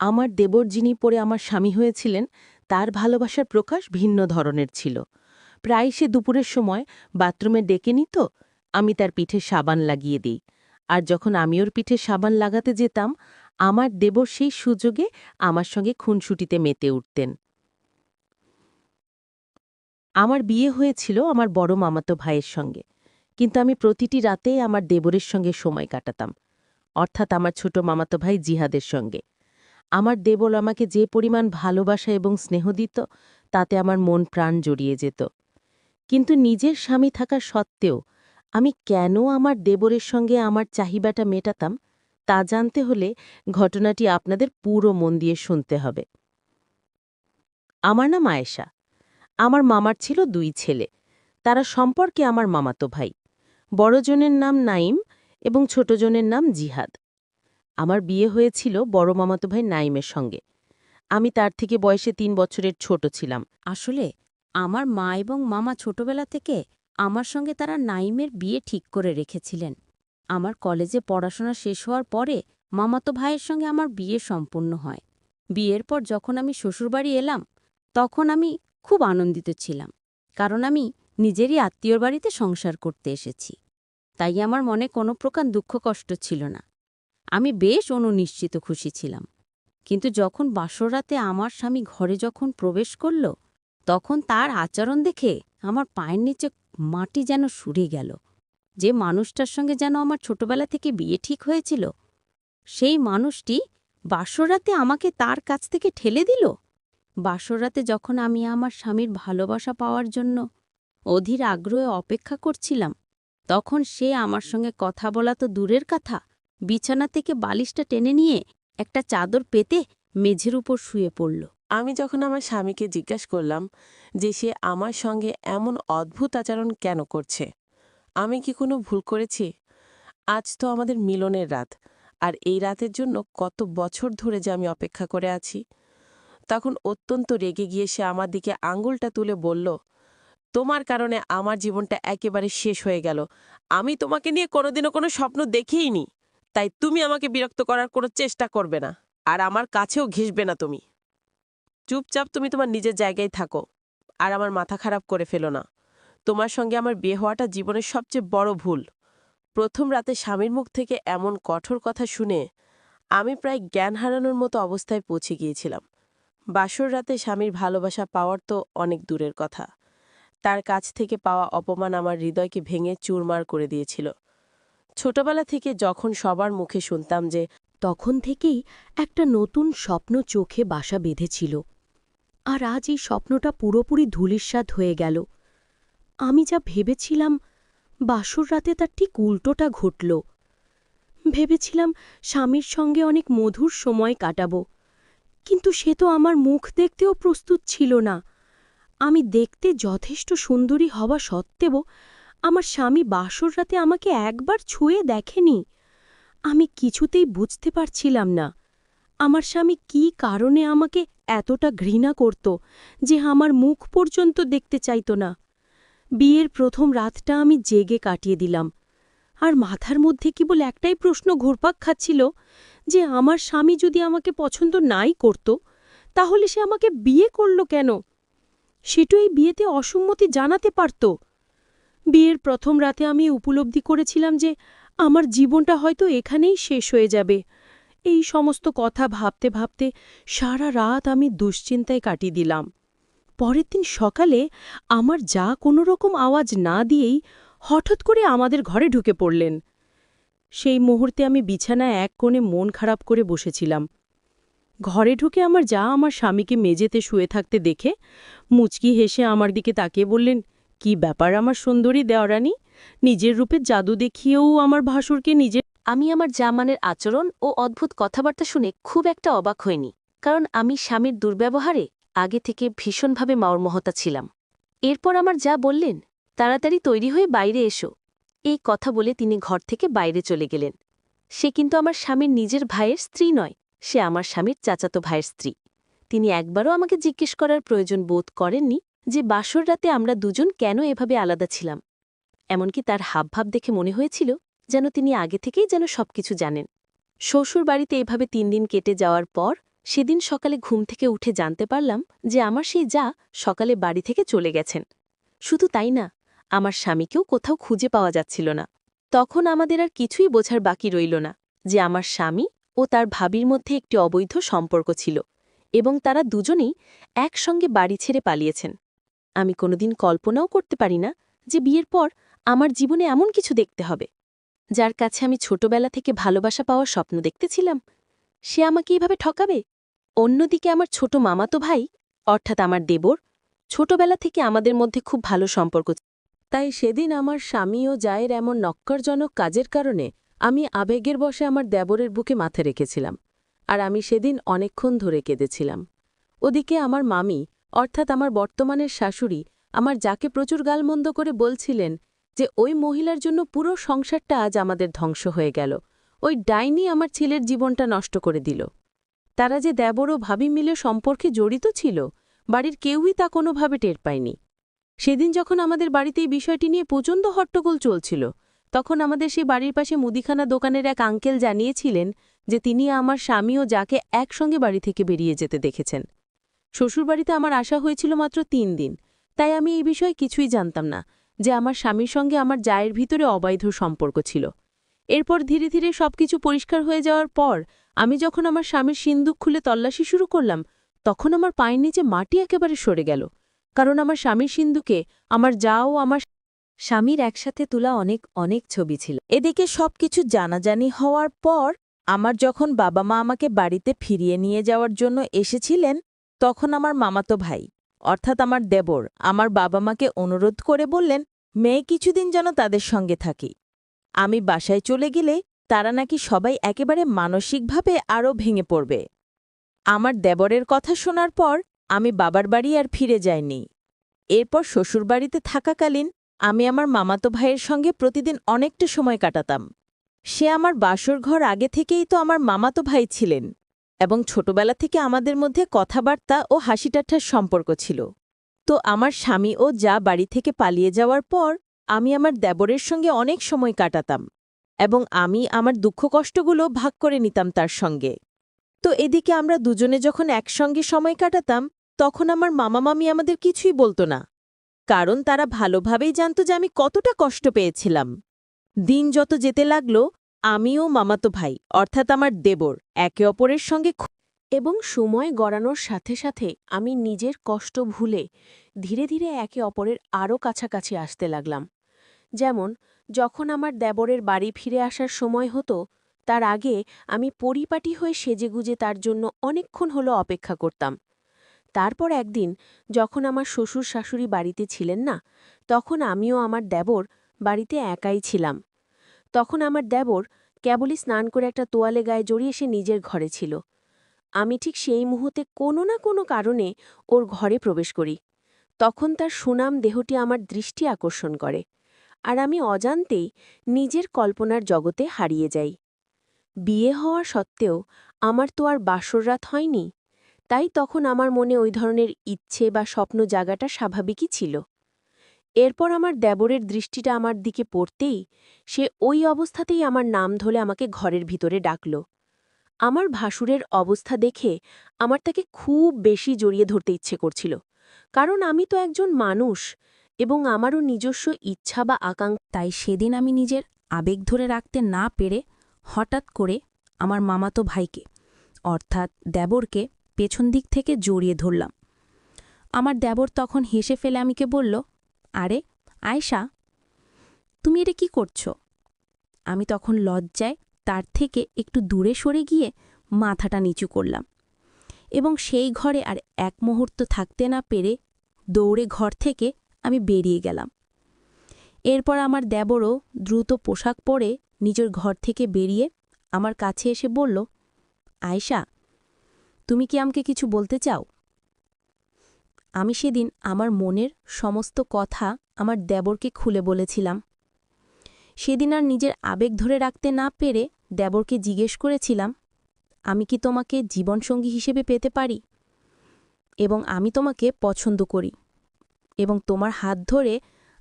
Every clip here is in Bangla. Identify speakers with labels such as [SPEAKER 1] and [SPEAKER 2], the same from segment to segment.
[SPEAKER 1] আমার দেবর যিনি পরে আমার স্বামী হয়েছিলেন তার ভালোবাসার প্রকাশ ভিন্ন ধরনের ছিল। প্রায় সে দুপুরের সময় বাথরুমে ডেকে নিত, আমি তার পিঠে সাবান লাগিয়ে দিই। আর যখন আমি ওর পিঠে সাবান লাগাতে যেতাম, আমার দেবর সেই সুযোগে আমার সঙ্গে খুনসুটিতে মেতে উঠতেন। আমার বিয়ে হয়েছিল আমার বড় মামাতো ভাইয়ের সঙ্গে, কিন্তু আমি প্রতিটি রাতেই আমার দেবরের সঙ্গে সময় কাটাতাম, অর্থাৎ আমার ছোট মামাতো ভাই জিহাদের সঙ্গে। আমার দেবর আমাকে যে পরিমাণ ভালোবাসা এবং স্নেহ দিত, তাতে আমার মন প্রাণ জড়িয়ে যেত। কিন্তু নিজের স্বামী থাকা সত্ত্বেও আমি কেন আমার দেবরের সঙ্গে আমার চাহিদাটা মেটাতাম, তা জানতে হলে ঘটনাটি আপনাদের পুরো মন দিয়ে শুনতে হবে। আমার নাম আয়েশা। আমার মামার ছিল 2 ছেলে। তারা সম্পর্কে আমার মামাতো ভাই। বড়জনের নাম নাইম এবং ছোটজনের নাম জিহাদ। আমার বিয়ে হয়েছিল বড় মামাতো ভাই নাইমের সঙ্গে। আমি তার থেকে বয়সে 3 বছরের ছোট ছিলাম।
[SPEAKER 2] আসলে আমার মা এবং মামা ছোটবেলা থেকে আমার সঙ্গে তারা নাইমের বিয়ে ঠিক করে রেখেছিলেন। আমার কলেজে পড়াশোনা শেষ হওয়ার পরে মামাতো ভাইয়ের সঙ্গে আমার বিয়ে সম্পূর্ণ হয়। বিয়ের পর যখন আমি শ্বশুরবাড়ি এলাম, তখন আমি খুব আনন্দিত ছিলাম, কারণ আমি নিজেরই আত্মীয়র বাড়িতে সংসার করতে এসেছি। তাই আমার মনে কোনো প্রকার দুঃখ কষ্ট ছিল না। আমি বেশ অনুনিশ্চিত খুশি ছিলাম। কিন্তু যখন বাসর রাতে আমার স্বামী ঘরে যখন প্রবেশ করল, তখন তার আচরণ দেখে আমার পায়ের নিচে মাটি যেন সরে গেল। যে মানুষটার সঙ্গে যেন আমার ছোটবেলা থেকে বিয়ে ঠিক হয়েছিল, সেই মানুষটি বাসর রাতে আমাকে তার কাছ থেকে ঠেলে দিল। বাসর রাতে যখন আমি আমার স্বামীর ভালোবাসা পাওয়ার জন্য অধীর আগ্রহে অপেক্ষা করছিলাম, তখন সে আমার সঙ্গে কথা বলা তো দূরের কথা, বিছানা থেকে বালিশটা টেনে নিয়ে একটা চাদর পেতে মেঝের উপর শুয়ে পড়ল।
[SPEAKER 3] আমি যখন আমার স্বামীকে জিজ্ঞাসা করলাম যে সে আমার সঙ্গে এমন অদ্ভুত আচরণ কেন করছে, আমি কি কোনো ভুল করেছি? আজ তো আমাদের মিলনের রাত, আর এই রাতের জন্য কত বছর ধরে যে আমি অপেক্ষা করে আছি। তখন অত্যন্ত রেগে গিয়ে সে আমার দিকে আঙুলটা তুলে বলল, তোমার কারণে আমার জীবনটা একেবারে শেষ হয়ে গেল। আমি তোমাকে নিয়ে কোনোদিনও কোনো স্বপ্ন দেখিইনি, তাই তুমি আমাকে বিরক্ত করার কোনো চেষ্টা করবে না, আর আমার কাছেও ঘেঁষবে না। তুমি চুপচাপ তুমি তোমার নিজের জায়গায় থাকো, আর আমার মাথা খারাপ করে ফেলো না। তোমার সঙ্গে আমার বিয়ে হওয়াটা জীবনের সবচেয়ে বড় ভুল। প্রথম রাতে স্বামীর মুখ থেকে এমন কঠোর কথা শুনে আমি প্রায় জ্ঞান হারানোর মতো অবস্থায় পৌঁছে গিয়েছিলাম। বাসর রাতে স্বামীর ভালোবাসা পাওয়ার তো অনেক দূরের কথা, তার কাছ থেকে পাওয়া অপমান আমার হৃদয়কে ভেঙে চুরমার করে দিয়েছিল। ছোটবেলা থেকে যখন সবার মুখে শুনতাম যে
[SPEAKER 2] তখন থেকেই একটা নতুন স্বপ্ন চোখে বাসা বেঁধেছিল, আর আজ এই স্বপ্নটা পুরোপুরি ধূলিসাৎ হয়ে গেল। আমি যা ভেবেছিলাম, বাসর রাতে তার ঠিক উল্টোটা ঘটল। ভেবেছিলাম স্বামীর সঙ্গে অনেক মধুর সময় কাটাব, কিন্তু সে তো আমার মুখ দেখতেও প্রস্তুত ছিল না। আমি দেখতে যথেষ্ট সুন্দরী হওয়া সত্ত্বেও আমার স্বামী বাসর রাতে আমাকে একবার ছুঁয়ে দেখেনি। আমি কিছুতেই বুঝতে পারছিলাম না আমার স্বামী কী কারণে আমাকে এতটা ঘৃণা করত যে আমার মুখ পর্যন্ত দেখতে চাইত না। বিয়ের প্রথম রাতটা আমি জেগে কাটিয়ে দিলাম, আর মাথার মধ্যে কেবল একটাই প্রশ্ন ঘুরপাক খাচ্ছিল যে আমার স্বামী যদি আমাকে পছন্দ নাই করত, তাহলে সে আমাকে বিয়ে করল কেন? সেটা এই বিয়েতে অসম্মতি জানাতে পারত। বিয়ের প্রথম রাতে আমি উপলব্ধি করেছিলাম যে আমার জীবনটা হয়তো এখানেই শেষ হয়ে যাবে। এই সমস্ত কথা ভাবতে ভাবতে সারা রাত আমি দুশ্চিন্তায় কাটিয়ে দিলাম। পরের দিন সকালে আমার যা কোনো রকম আওয়াজ না দিয়েই হঠাৎ করে আমাদের ঘরে ঢুকে পড়লেন। সেই মুহূর্তে আমি বিছানায় এক কোণে মন খারাপ করে বসেছিলাম। ঘরে ঢুকে আমার যা আমার স্বামীকে মেঝেতে শুয়ে থাকতে দেখে মুচকি হেসে আমার দিকে তাকিয়ে বললেন, কি ব্যাপার আমার সুন্দরী দেওরানী, নিজের রূপে জাদু দেখিয়েও আমার ভাসুরকে নিজের।
[SPEAKER 1] আমি আমার জামানের আচরণ ও অদ্ভুত কথাবার্তা শুনে খুব একটা অবাক হইনি, কারণ আমি স্বামীর দুর্ব্যবহারে আগে থেকে ভীষণভাবে মর্মাহতা ছিলাম। এরপর আমার যা বললেন, তাড়াতাড়ি তৈরি হয়ে বাইরে এসো, এই কথা বলে তিনি ঘর থেকে বাইরে চলে গেলেন। সে কিন্তু আমার স্বামীর নিজের ভাইয়ের স্ত্রী নয়, সে আমার স্বামীর চাচাতো ভাইয়ের স্ত্রী। তিনি একবারও আমাকে জিজ্ঞেস করার প্রয়োজন বোধ করেননি যে বাসর রাতে আমরা দুজন কেন এভাবে আলাদা ছিলাম। এমনকি তার হাবভাব দেখে মনে হয়েছিল যেন তিনি আগে থেকেই যেন সবকিছু জানেন। শ্বশুর বাড়িতে এভাবে 3 দিন কেটে যাওয়ার পর সেদিন সকালে ঘুম থেকে উঠে জানতে পারলাম যে আমার সেই যা সকালে বাড়ি থেকে চলে গেছেন। শুধু তাই না, আমার স্বামীকেও কোথাও খুঁজে পাওয়া যাচ্ছিল না। তখন আমাদের আর কিছুই বোঝার বাকি রইল না যে আমার স্বামী ও তার ভাবির মধ্যে একটি অবৈধ সম্পর্ক ছিল এবং তারা দুজনেই একসঙ্গে বাড়ি ছেড়ে পালিয়েছেন। আমি কোনোদিন কল্পনাও করতে পারি না যে বিয়ের পর আমার জীবনে এমন কিছু দেখতে হবে। যার কাছে আমি ছোটবেলা থেকে ভালোবাসা পাওয়ার স্বপ্ন দেখতেছিলাম, সে আমাকে এভাবে ঠকাবে। অন্যদিকে আমার ছোট মামাতো ভাই, অর্থাৎ আমার দেবর, ছোটবেলা থেকে আমাদের মধ্যে খুব ভালো সম্পর্ক।
[SPEAKER 3] তাই সেদিন আমার স্বামী ও জায়ের এমন নক্করজনক কাজের কারণে আমি আবেগের বশে আমার দেবরের বুকে মাথা রেখেছিলাম, আর আমি সেদিন অনেকক্ষণ ধরে কেঁদেছিলাম। ওদিকে আমার মামি, অর্থাৎ আমার বর্তমানের শাশুড়ি, আমার যাকে প্রচুর গালমন্দ করে বলছিলেন যে ওই মহিলার জন্য পুরো সংসারটা আজ আমাদের ধ্বংস হয়ে গেল, ওই ডাইনি আমার ছেলের জীবনটা নষ্ট করে দিল। তারা যে দেবর ও ভাবি মিলে সম্পর্কে জড়িত ছিল, বাড়ির কেউই তা কোনোভাবে টের পায়নি। সেদিন যখন আমাদের বাড়িতে এই বিষয়টি নিয়ে প্রচণ্ড হট্টগোল চলছিল, তখন আমাদের সেই বাড়ির পাশে মুদিখানা দোকানের এক আঙ্কেল জানিয়েছিলেন যে তিনি আমার স্বামী ও যাকে একসঙ্গে বাড়ি থেকে বেরিয়ে যেতে দেখেছেন। শ্বশুরবাড়িতে আমার আসা হয়েছিল মাত্র ৩ দিন, তাই আমি এই বিষয়ে কিছুই জানতাম না যে আমার স্বামীর সঙ্গে আমার জায়ের ভিতরে অবৈধ সম্পর্ক ছিল। এরপর ধীরে ধীরে সবকিছু পরিষ্কার হয়ে যাওয়ার পর আমি যখন আমার স্বামীর সিন্দুক খুলে তল্লাশি শুরু করলাম, তখন আমার পায়ের নিচে মাটি একেবারে সরে গেল, কারণ আমার স্বামীর সিন্দুকে আমার যা ও আমার
[SPEAKER 1] স্বামীর একসাথে তোলা অনেক অনেক ছবি ছিল। এদিকে সবকিছু জানাজানি হওয়ার পর আমার যখন বাবা মা আমাকে বাড়িতে ফিরিয়ে নিয়ে যাওয়ার জন্য এসেছিলেন, তখন আমার মামাতো ভাই, অর্থাৎ আমার দেবর, আমার বাবা মাকে অনুরোধ করে বললেন মেয়ে কিছুদিন যেন তাদের সঙ্গে থাকি। আমি বাসায় চলে গেলে তারা নাকি সবাই একেবারে মানসিকভাবে আরও ভেঙে পড়বে। আমার দেবরের কথা শোনার পর আমি বাবার বাড়ি আর ফিরে যাইনি। এরপর শ্বশুরবাড়িতে থাকাকালীন আমি আমার মামাতো ভাইয়ের সঙ্গে প্রতিদিন অনেকটা সময় কাটাতাম। সে আমার বাসর ঘর আগে থেকেই তো আমার মামাতো ভাই ছিলেন এবং ছোটবেলা থেকে আমাদের মধ্যে কথাবার্তা ও হাসিঠাট্টার সম্পর্ক ছিল। তো আমার স্বামী ও যা বাড়ি থেকে পালিয়ে যাওয়ার পর আমি আমার দেবরের সঙ্গে অনেক সময় কাটাতাম এবং আমি আমার দুঃখ কষ্টগুলো ভাগ করে নিতাম তার সঙ্গে। তো এদিকে আমরা দুজনে যখন একসঙ্গে সময় কাটাতাম, তখন আমার মামা মামি আমাদের কিছুই বলতো না, কারণ তারা ভালোভাবেই জানত যে আমি কতটা কষ্ট পেয়েছিলাম। দিন যত যেতে লাগল, আমিও মামাতো ভাই, অর্থাৎ আমার দেবর, একে অপরের সঙ্গে
[SPEAKER 2] এবং সময় গড়ানোর সাথে সাথে আমি নিজের কষ্ট ভুলে ধীরে ধীরে একে অপরের আরও কাছাকাছি আসতে লাগলাম। যেমন যখন আমার দেবরের বাড়ি ফিরে আসার সময় হতো, তার আগে আমি পরিপাটি হয়ে সেজেগুজে তার জন্য অনেকক্ষণ হলো অপেক্ষা করতাম। তারপর একদিন যখন আমার শ্বশুর শাশুড়ি বাড়িতে ছিলেন না, তখন আমিও আমার দেবর বাড়িতে একাই ছিলাম। তখন আমার দেবর কেবলই স্নান করে একটা তোয়ালে গায়ে জড়িয়ে সে নিজের ঘরে ছিল। আমি ঠিক সেই মুহূর্তে কোনো না কোনো কারণে ওর ঘরে প্রবেশ করি। তখন তার সুনাম দেহটি আমার দৃষ্টি আকর্ষণ করে, আর আমি অজান্তেই নিজের কল্পনার জগতে হারিয়ে যাই। বিয়ে হওয়া সত্ত্বেও আমার তো আর বাসররাত হয়নি, তাই তখন আমার মনে ওই ধরনের ইচ্ছে বা স্বপ্ন জাগাটা স্বাভাবিকই ছিল। এরপর আমার দেবরের দৃষ্টিটা আমার দিকে পড়তেই সে ওই অবস্থাতেই আমার নাম ধরে আমাকে ঘরের ভিতরে ডাকল। আমার ভাসুরের অবস্থা দেখে আমার তাকে খুব বেশি জড়িয়ে ধরতে ইচ্ছে করছিল, কারণ আমি তো একজন মানুষ এবং আমারও নিজস্ব ইচ্ছা বা আকাঙ্ক্ষা।
[SPEAKER 1] তাই সেদিন আমি নিজের আবেগ ধরে রাখতে না পেরে হঠাৎ করে আমার মামাতো ভাইকে, অর্থাৎ দেবরকে, পেছন দিক থেকে জড়িয়ে ধরলাম। আমার দেবর তখন হেসে ফেলে আমাকে বলল, আরে আয়েশা, তুমি এটা কি করছো? আমি তখন লজ্জায় তার থেকে একটু দূরে সরে গিয়ে মাথাটা নিচু করলাম এবং সেই ঘরে আর এক মুহূর্ত থাকতে না পেরে দৌড়ে ঘর থেকে আমি বেরিয়ে গেলাম। এরপর আমার দেবরও দ্রুত পোশাক পরে নিজের ঘর থেকে বেরিয়ে আমার কাছে এসে বলল, আয়েশা, তুমি কি আমাকে কিছু বলতে চাও? আমি সেদিন আমার মনের সমস্ত কথা আমার দেবরকে খুলে বলেছিলাম। সেদিন আর নিজের আবেগ ধরে রাখতে না পেরে দেবরকে জিজ্ঞেস করেছিলাম, আমি কি তোমাকে জীবনসঙ্গী হিসেবে পেতে পারি? এবং আমি তোমাকে পছন্দ করি এবং তোমার হাত ধরে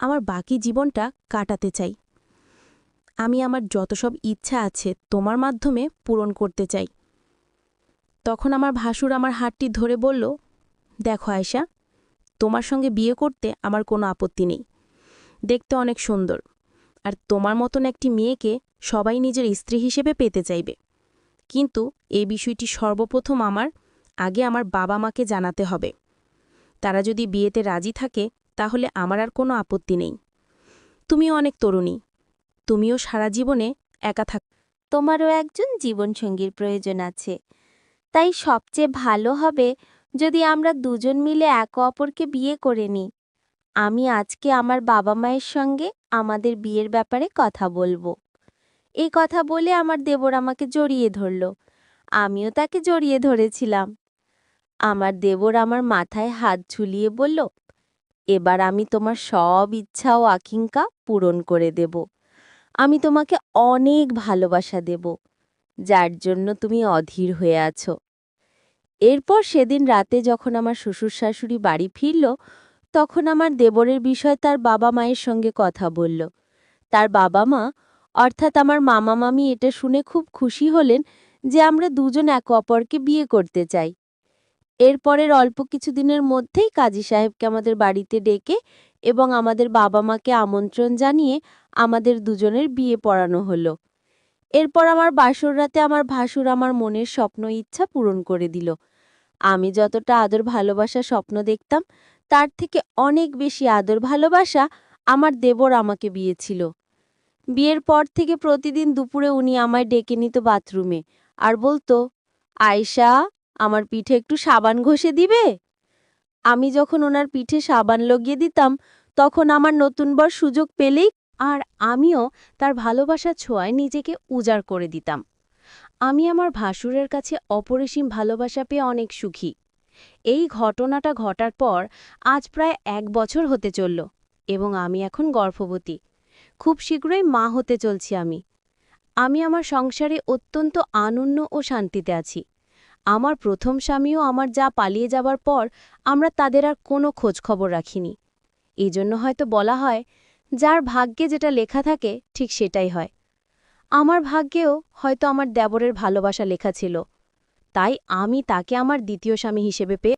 [SPEAKER 1] আমার বাকি জীবনটা কাটাতে চাই। আমি আমার যত সব ইচ্ছা আছে তোমার মাধ্যমে পূরণ করতে চাই।
[SPEAKER 2] তখন আমার ভাসুর আমার হাতটি ধরে বলল, দেখো আয়েশা, তোমার সঙ্গে বিয়ে করতে আমার কোনো আপত্তি নেই। দেখতে অনেক সুন্দর, আর তোমার মতন একটি মেয়েকে সবাই নিজের স্ত্রী হিসেবে পেতে চাইবে। কিন্তু এই বিষয়টি সর্বপ্রথম আগে আমার বাবা মাকে জানাতে হবে। তারা যদি বিয়েতে রাজি থাকে তাহলে আমার আর কোনো আপত্তি নেই। তুমিও অনেক তরুণী, তুমিও সারা জীবনে একা থাক।
[SPEAKER 4] তোমারও একজন জীবনসঙ্গীর প্রয়োজন আছে, তাই সবচেয়ে ভালো হবে যদি আমরা দুজন মিলে একে অপরকে বিয়ে করে নিই। আমি আজকে আমার বাবা মায়ের সঙ্গে আমাদের বিয়ের ব্যাপারে কথা বলবো। এই কথা বলে আমার দেবর আমাকে জড়িয়ে ধরল। আমিও তাকে জড়িয়ে ধরেছিলাম। আমার দেবর আমার মাথায় হাত ঝুলিয়ে বলল, এবার আমি তোমার সব ইচ্ছা ও আকাঙ্ক্ষা পূরণ করে দেব। আমি তোমাকে অনেক ভালোবাসা দেব, যার জন্য তুমি অধীর হয়ে আছো। এরপর সেদিন রাতে যখন আমার শ্বশুর শাশুড়ি বাড়ি ফিরল, তখন আমার দেবরের বিষয় তার বাবা মায়ের সঙ্গে কথা বলল। তার বাবা মা অর্থাৎ আমার মামা মামি এটা শুনে খুব খুশি হলেন যে আমরা দুজন একে অপরকে বিয়ে করতে চাই। এরপরের অল্প কিছুদিনের মধ্যেই কাজী সাহেবকে আমাদের বাড়িতে ডেকে এবং আমাদের বাবা মাকে আমন্ত্রণ জানিয়ে আমাদের দুজনের বিয়ে পড়ানো হলো। এরপর আমার বাসর রাতে আমার ভাসুর আমার মনের স্বপ্ন ইচ্ছা পূরণ করে দিল। আমি যতটা আদর ভালোবাসা স্বপ্ন দেখতাম, তার থেকে অনেক বেশি আদর ভালোবাসা আমার দেবর আমাকে দিয়েছিল। বিয়ের পর থেকে প্রতিদিন দুপুরে উনি আমায় ডেকে নিত বাথরুমে আর বলতো, আয়েশা, আমার পিঠে একটু সাবান ঘষে দিবে? আমি যখন ওনার পিঠে সাবান লাগিয়ে দিতাম, তখন আমার নতুন বর সুযোগ পেলেই
[SPEAKER 2] আর আমিও তার ভালোবাসার ছোঁয়ায় নিজেকে উজাড় করে দিতাম। আমি আমার ভাসুরের কাছে অপরিসীম ভালোবাসা পেয়ে অনেক সুখী। এই ঘটনাটা ঘটার পর আজ প্রায় 1 বছর হতে চলল এবং আমি এখন গর্ভবতী। খুব শীঘ্রই মা হতে চলছি আমি। আমি আমার সংসারে অত্যন্ত আনন্দ ও শান্তিতে আছি। আমার প্রথম স্বামীও আমার যা পালিয়ে যাবার পর আমরা তাদের আর কোনো খোঁজ খবর রাখিনি। এই জন্য হয়তো বলা হয়, যার ভাগ্যে যেটা লেখা থাকে ঠিক সেটাই হয়। আমার ভাগ্যেও হয়তো আমার দেবরের ভালোবাসা লেখা ছিল, তাই আমি তাকে আমার দ্বিতীয় স্বামী হিসেবে পেয়ে